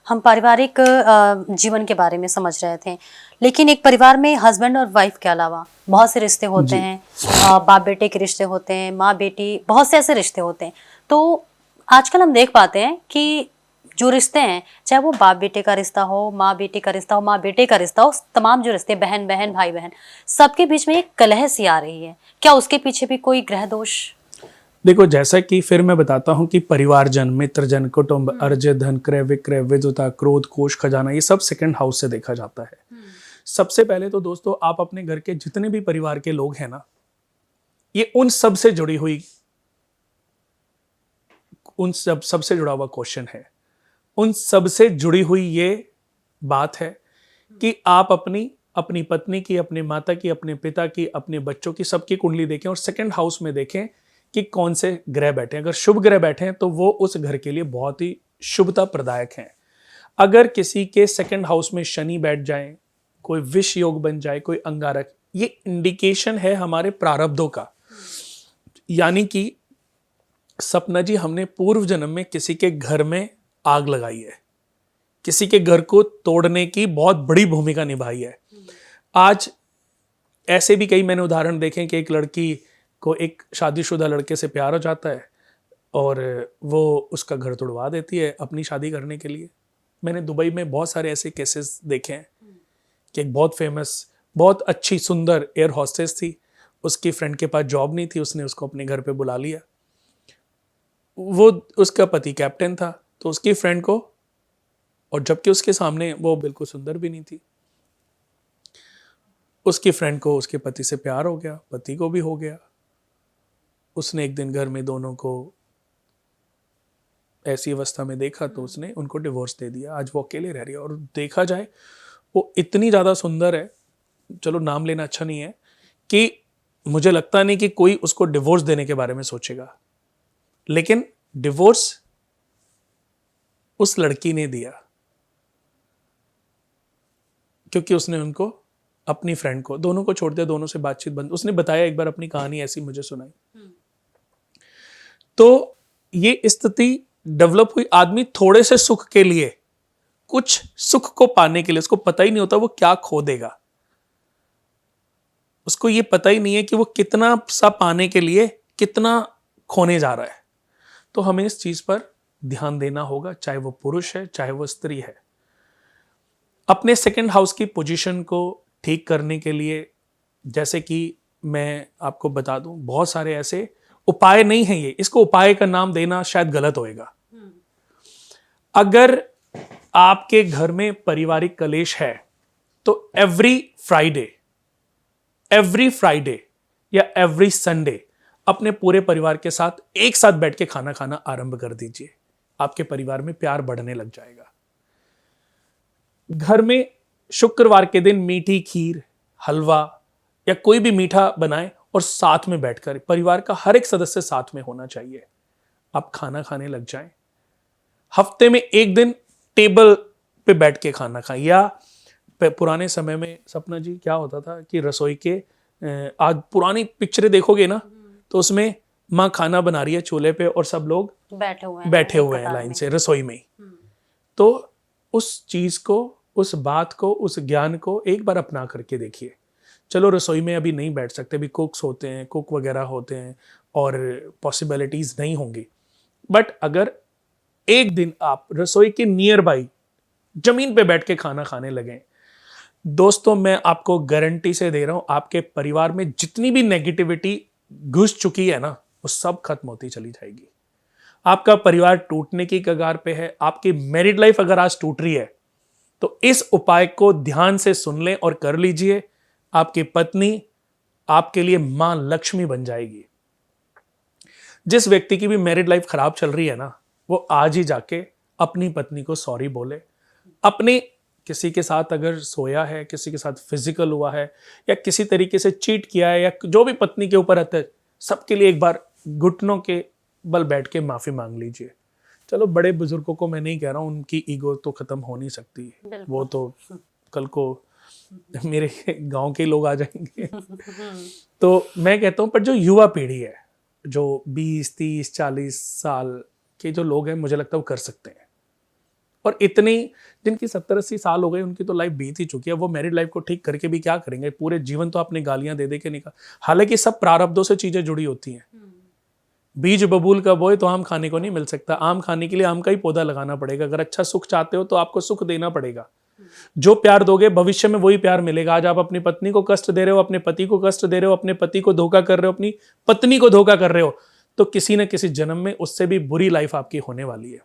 हम पारिवारिक जीवन के बारे में समझ रहे थे, लेकिन एक परिवार में हस्बैंड और वाइफ के अलावा बहुत से रिश्ते होते जी। हैं। बाप बेटे के रिश्ते होते हैं, माँ बेटी, बहुत से ऐसे रिश्ते होते हैं। तो आजकल हम देख पाते हैं कि जो रिश्ते हैं, चाहे वो बाप बेटे का रिश्ता हो, माँ बेटे का रिश्ता हो, माँ बेटे का रिश्ता हो, तमाम जो रिश्ते, बहन बहन, भाई बहन, सबके बीच में एक कलह सी आ रही है। क्या उसके पीछे भी कोई ग्रह दोष? देखो, जैसा कि फिर मैं बताता हूँ कि परिवारजन, मित्रजन, कुटुंब, अर्ज, धन, क्रय विक्रय, विद्वता, क्रोध, कोष, खजाना, ये सब सेकंड हाउस से देखा जाता है। सबसे पहले तो दोस्तों, आप अपने घर के जितने भी परिवार के लोग हैं ना, ये उन सब से जुड़ी हुई, उन सब सबसे जुड़ा हुआ क्वेश्चन है। उन सब से जुड़ी हुई ये बात है कि आप अपनी अपनी पत्नी की, अपने माता की, अपने पिता की, अपने बच्चों की, सबकी कुंडली देखें और सेकंड हाउस में देखें कि कौन से ग्रह बैठे हैं। अगर शुभ ग्रह बैठे हैं तो वो उस घर के लिए बहुत ही शुभता प्रदायक हैं। अगर किसी के सेकंड हाउस में शनि बैठ जाए, कोई विष योग बन जाए, कोई अंगारक, ये इंडिकेशन है हमारे प्रारब्धों का। यानी कि सपना जी, हमने पूर्व जन्म में किसी के घर में आग लगाई है, किसी के घर को तोड़ने की बहुत बड़ी भूमिका निभाई है। आज ऐसे भी कई मैंने उदाहरण देखे कि एक लड़की को एक शादीशुदा लड़के से प्यार हो जाता है और वो उसका घर तोड़वा देती है अपनी शादी करने के लिए। मैंने दुबई में बहुत सारे ऐसे केसेस देखे हैं कि एक बहुत फेमस, बहुत अच्छी सुंदर एयर हॉस्टेस थी, उसकी फ्रेंड के पास जॉब नहीं थी, उसने उसको अपने घर पे बुला लिया। वो, उसका पति कैप्टन था, तो उसकी फ्रेंड को, और जबकि उसके सामने वो बिल्कुल सुंदर भी नहीं थी, उसकी फ्रेंड को उसके पति से प्यार हो गया, पति को भी हो गया। उसने एक दिन घर में दोनों को ऐसी अवस्था में देखा तो उसने उनको डिवोर्स दे दिया। आज वो अकेले रह रही है और देखा जाए वो इतनी ज़्यादा सुंदर है, चलो नाम लेना अच्छा नहीं है, कि मुझे लगता नहीं कि कोई उसको डिवोर्स देने के बारे में सोचेगा। लेकिन डिवोर्स उस लड़की ने दिया क्योंकि उसने उनको, अपनी फ्रेंड को, दोनों को छोड़ दिया, दोनों से बातचीत बंद। उसने बताया एक बार अपनी कहानी ऐसी मुझे सुनाई। तो ये स्थिति डेवलप हुई। आदमी थोड़े से सुख के लिए, कुछ सुख को पाने के लिए, उसको पता ही नहीं होता वो क्या खो देगा। उसको ये पता ही नहीं है कि वो कितना सा पाने के लिए कितना खोने जा रहा है। तो हमें इस चीज पर ध्यान देना होगा, चाहे वो पुरुष है चाहे वो स्त्री है। अपने सेकंड हाउस की पोजीशन को ठीक करने के लिए, जैसे कि मैं आपको बता दूं, बहुत सारे ऐसे उपाय नहीं है। ये, इसको उपाय का नाम देना शायद गलत होएगा। अगर आपके घर में पारिवारिक कलेश है तो एवरी फ्राइडे या एवरी संडे अपने पूरे परिवार के साथ एक साथ बैठ के खाना खाना आरंभ कर दीजिए। आपके परिवार में प्यार बढ़ने लग जाएगा। घर में शुक्रवार के दिन मीठी खीर, हलवा या कोई भी मीठा बनाएं और साथ में बैठकर, परिवार का हर एक सदस्य साथ में होना चाहिए, आप खाना खाने लग जाएं। हफ्ते में एक दिन टेबल पे बैठ के खाना खाएं। या पुराने समय में सपना जी क्या होता था कि रसोई के, आज पुरानी पिक्चरें देखोगे ना तो उसमें माँ खाना बना रही है चूल्हे पे और सब लोग बैठे हुए हैं लाइन से रसोई में। तो उस चीज को, उस बात को, उस ज्ञान को एक बार अपना करके देखिए। चलो रसोई में अभी नहीं बैठ सकते, अभी कुक्स होते हैं, कुक वगैरह होते हैं और पॉसिबिलिटीज नहीं होंगी, बट अगर एक दिन आप रसोई के नियर बाई जमीन पे बैठ के खाना खाने लगे, दोस्तों मैं आपको गारंटी से दे रहा हूं, आपके परिवार में जितनी भी नेगेटिविटी घुस चुकी है ना, वो सब खत्म होती चली जाएगी। आपका परिवार टूटने की कगार पे है, आपकी मैरिड लाइफ अगर आज टूट रही है तो इस उपाय को ध्यान से सुन लें और कर लीजिए। आपकी पत्नी आपके लिए मां लक्ष्मी बन जाएगी। जिस व्यक्ति की भी मैरिड लाइफ खराब चल रही है ना, वो आज ही जाके अपनी पत्नी को सॉरी बोले। अपने किसी के साथ अगर सोया है, किसी के साथ फिजिकल हुआ है या किसी तरीके से चीट किया है या जो भी पत्नी के ऊपर आता है, सबके लिए एक बार घुटनों के बल बैठ के माफी मांग लीजिए। चलो बड़े बुजुर्गों को मैं नहीं कह रहा हूं, उनकी ईगो तो खत्म हो नहीं सकती, वो तो कल को मेरे गांव के लोग आ जाएंगे। तो मैं कहता हूं, पर जो युवा पीढ़ी है, जो 20, 30, 40 साल के जो लोग हैं, मुझे लगता है वो कर सकते हैं और इतनी जिनकी 70-80 साल हो गए उनकी तो लाइफ बीत ही चुकी है, वो मैरिड लाइफ को ठीक करके भी क्या करेंगे, पूरे जीवन तो आपने गालियां दे दे के निकाल। हालांकि सब प्रारब्धों से चीजें जुड़ी होती हैं। बीज बबूल का बोए तो आम खाने को नहीं मिल सकता, आम खाने के लिए आम का ही पौधा लगाना पड़ेगा। अगर अच्छा सुख चाहते हो तो आपको सुख देना पड़ेगा। जो प्यार दोगे भविष्य में वही प्यार मिलेगा। आज आप अपनी पत्नी को कष्ट दे रहे हो, अपने पति को कष्ट दे रहे हो, अपने पति को धोखा कर रहे हो, अपनी पत्नी को धोखा कर रहे हो, तो किसी न किसी जन्म में उससे भी बुरी लाइफ आपकी होने वाली है।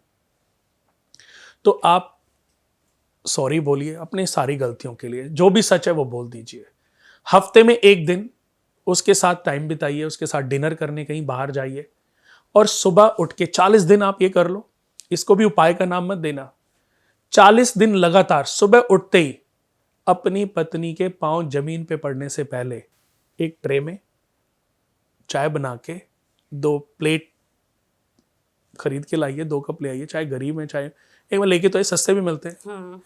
तो आप सॉरी बोलिए अपनी सारी गलतियों के लिए, जो भी सच है वो बोल दीजिए। हफ्ते में एक दिन उसके साथ टाइम बिताइए, उसके साथ डिनर करने कहीं बाहर जाइए, और सुबह उठ के 40 दिन आप ये कर लो। इसको भी उपाय का नाम मत देना। 40 दिन लगातार सुबह उठते ही अपनी पत्नी के पांव जमीन पे पड़ने से पहले एक ट्रे में चाय बना के 2 प्लेट खरीद के लाइए, 2 कप ले आइए, चाहे गरीब में चाहे एक बार लेके तो ये सस्ते भी मिलते हैं।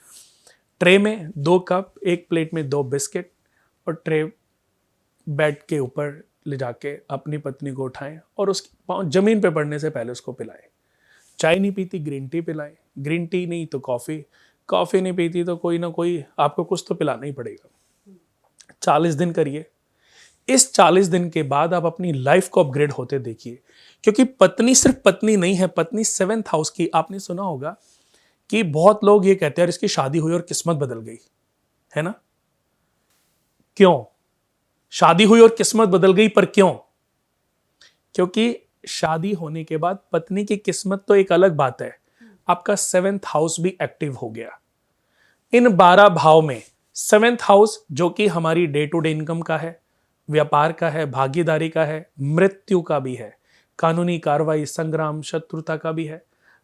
ट्रे में 2 कप, एक प्लेट में 2 बिस्किट, और ट्रे बेड के ऊपर ले जाके अपनी पत्नी को उठाएं और उसके पाँव जमीन पे पड़ने से पहले उसको पिलाएं। चाय नहीं पीती ग्रीन टी पिलाएं, ग्रीन टी नहीं तो कॉफ़ी, कॉफ़ी नहीं पीती तो कोई ना कोई आपको कुछ तो पिलाना ही पड़ेगा। 40 दिन करिए। इस 40 दिन के बाद आप अपनी लाइफ को अपग्रेड होते देखिए, क्योंकि पत्नी सिर्फ पत्नी नहीं है, पत्नी 7th हाउस की। आपने सुना होगा कि बहुत लोग ये कहते हैं यार इसकी शादी हुई और किस्मत बदल गई, है ना? क्यों शादी हुई और किस्मत बदल गई, पर क्यों? क्योंकि शादी होने के बाद पत्नी की किस्मत तो एक अलग बात है, आपका 7th हाउस भी एक्टिव हो गया। इन 12 भाव में 7th हाउस जो कि हमारी डे टू डे इनकम का है, व्यापार का है, भागीदारी का है, मृत्यु का भी है, कानूनी कार्रवाई, संग्राम, शत्रुता का भी है,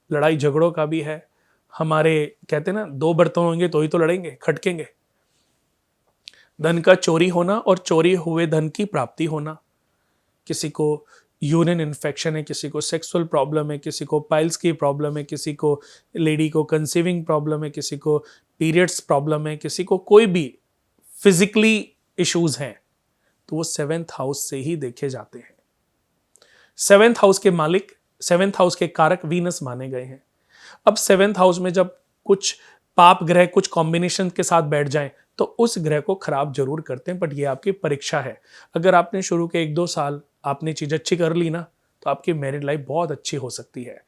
लड़ाई झगड़ों का भी है। हमारे कहते हैं ना 2 बर्तन होंगे तो ही तो लड़ेंगे, खटकेंगे। धन का चोरी होना और चोरी हुए धन की प्राप्ति होना। किसी को यूरिन इन्फेक्शन है, किसी को सेक्सुअल प्रॉब्लम है, किसी को पाइल्स की प्रॉब्लम है, किसी को लेडी को कंसीविंग प्रॉब्लम है, किसी को पीरियड्स प्रॉब्लम है, किसी को कोई भी फिजिकली इश्यूज हैं, तो वो 7th हाउस से ही देखे जाते हैं। 7th हाउस के मालिक, 7th हाउस के कारक वीनस माने गए हैं। अब 7th हाउस में जब कुछ पाप ग्रह कुछ कॉम्बिनेशन के साथ बैठ जाएं तो उस ग्रह को खराब जरूर करते हैं, बट ये आपकी परीक्षा है। अगर आपने शुरू के 1-2 साल आपने चीज अच्छी कर ली ना, तो आपकी मैरिड लाइफ बहुत अच्छी हो सकती है।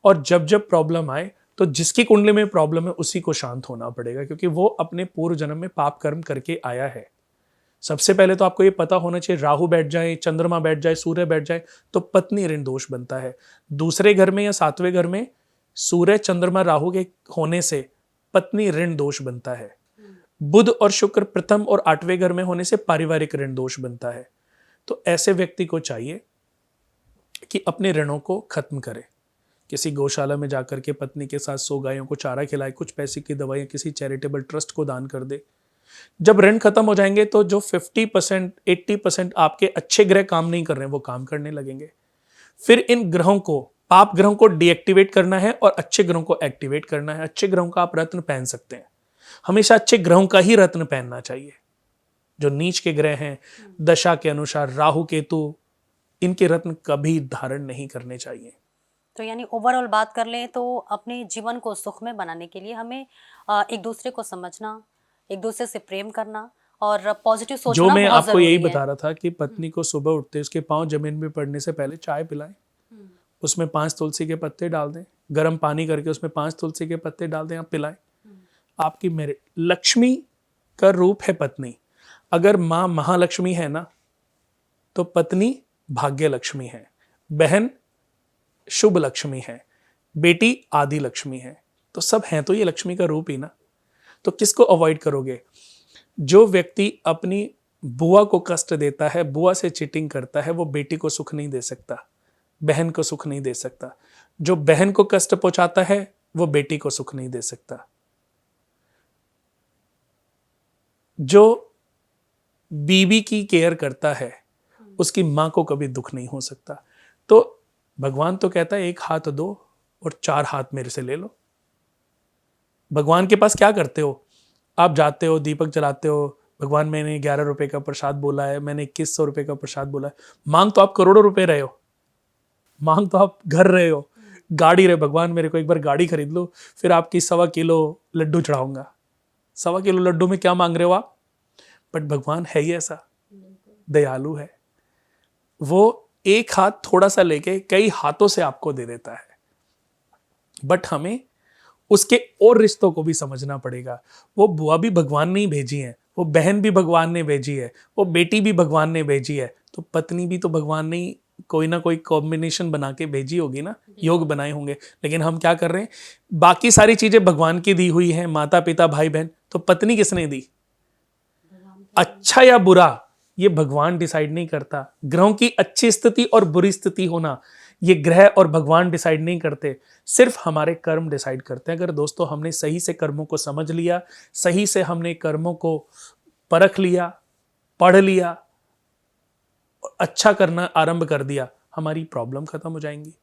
और जब जब प्रॉब्लम आए तो जिसकी कुंडली में प्रॉब्लम है उसी को शांत होना पड़ेगा, क्योंकि वो अपने पूर्व जन्म में पाप कर्म करके आया है। सबसे पहले तो आपको ये पता होना चाहिए, राहु बैठ जाए, चंद्रमा बैठ जाए, सूर्य बैठ जाए तो पत्नी ऋण दोष बनता है। दूसरे घर में या 7वें घर में सूर्य चंद्रमा राहु के होने से पत्नी ऋण दोष बनता है। बुध और शुक्र प्रथम और 8वें घर में होने से पारिवारिक ऋण दोष बनता है। तो ऐसे व्यक्ति को चाहिए कि अपने ऋणों को खत्म करे। किसी गौशाला में जाकर के पत्नी के साथ 100 गायों को चारा खिलाए, कुछ पैसे की दवाइयां किसी चैरिटेबल ट्रस्ट को दान कर दे। जब ऋण खत्म हो जाएंगे तो जो 50% 80% आपके अच्छे ग्रह काम नहीं कर रहे हैं वो काम करने लगेंगे। फिर इन ग्रहों को, पाप ग्रहों को डीएक्टिवेट करना है और अच्छे ग्रहों को एक्टिवेट करना है। अच्छे ग्रहों का आप रत्न पहन सकते हैं, हमेशा अच्छे ग्रहों का ही रत्न पहनना चाहिए। जो नीच के ग्रह हैं दशा के अनुसार राहु केतु, इनके रत्न कभी धारण नहीं करने चाहिए। तो यानी ओवरऑल बात कर लें तो अपने जीवन को सुखमय बनाने के लिए हमें एक दूसरे को समझना, एक दूसरे से प्रेम करना और पॉजिटिव सोचना जो मैं बहुत आपको यही जरूरी है। बता रहा था कि पत्नी को सुबह उठते उसके पांव जमीन में पड़ने से पहले चाय पिलाएं, उसमें 5 तुलसी के पत्ते डाल दें, गर्म पानी करके उसमें 5 तुलसी के पत्ते डाल दें, आप पिलाएं। आपकी मेरे लक्ष्मी का रूप है पत्नी। अगर माँ महालक्ष्मी है ना तो पत्नी भाग्य लक्ष्मी है, बहन शुभ लक्ष्मी है, बेटी आदि लक्ष्मी है। तो सब हैं तो ये लक्ष्मी का रूप ही ना। तो किसको अवॉइड करोगे? जो व्यक्ति अपनी बुआ को कष्ट देता है, बुआ से चीटिंग करता है, वो बेटी को सुख नहीं दे सकता, बहन को सुख नहीं दे सकता। जो बहन को कष्ट पहुंचाता है वो बेटी को सुख नहीं दे सकता। जो बीबी की केयर करता है उसकी मां को कभी दुख नहीं हो सकता। तो भगवान तो कहता है 1 हाथ दो और 4 हाथ मेरे से ले लो। भगवान के पास क्या करते हो? आप जाते हो, दीपक जलाते हो, भगवान मैंने 11 रुपए का प्रसाद बोला है, मैंने 2100 रुपए का प्रसाद बोला है। मांग तो आप करोड़ों रुपए रहे हो, मांग तो आप घर रहे हो, गाड़ी रे भगवान मेरे को एक बार गाड़ी खरीद लो, फिर आपकी 1.25 किलो लड्डू चढ़ाऊंगा। 1.25 किलो लड्डू में क्या मांग रहे हो आप? बट भगवान है ही ऐसा, दयालु है। वो एक हाथ थोड़ा सा लेके कई हाथों से आपको दे देता है। बट हमें उसके और रिश्तों को भी समझना पड़ेगा। वो बुआ भी भगवान ने ही भेजी है, वो बहन भी भगवान ने भेजी है, वो बेटी भी भगवान ने भेजी है, तो पत्नी भी तो भगवान ने ही कोई ना कोई कॉम्बिनेशन बना के भेजी होगी ना, योग बनाए होंगे। लेकिन हम क्या कर रहे हैं, बाकी सारी चीजें भगवान की दी हुई हैं, माता पिता भाई बहन, तो पत्नी किसने दी? अच्छा या बुरा ये भगवान डिसाइड नहीं करता। ग्रहों की अच्छी स्थिति और बुरी स्थिति होना ये ग्रह और भगवान डिसाइड नहीं करते, सिर्फ हमारे कर्म डिसाइड करते हैं। अगर दोस्तों हमने सही से कर्मों को समझ लिया, सही से हमने कर्मों को परख लिया, पढ़ लिया, अच्छा करना आरंभ कर दिया, हमारी प्रॉब्लम खत्म हो जाएंगी।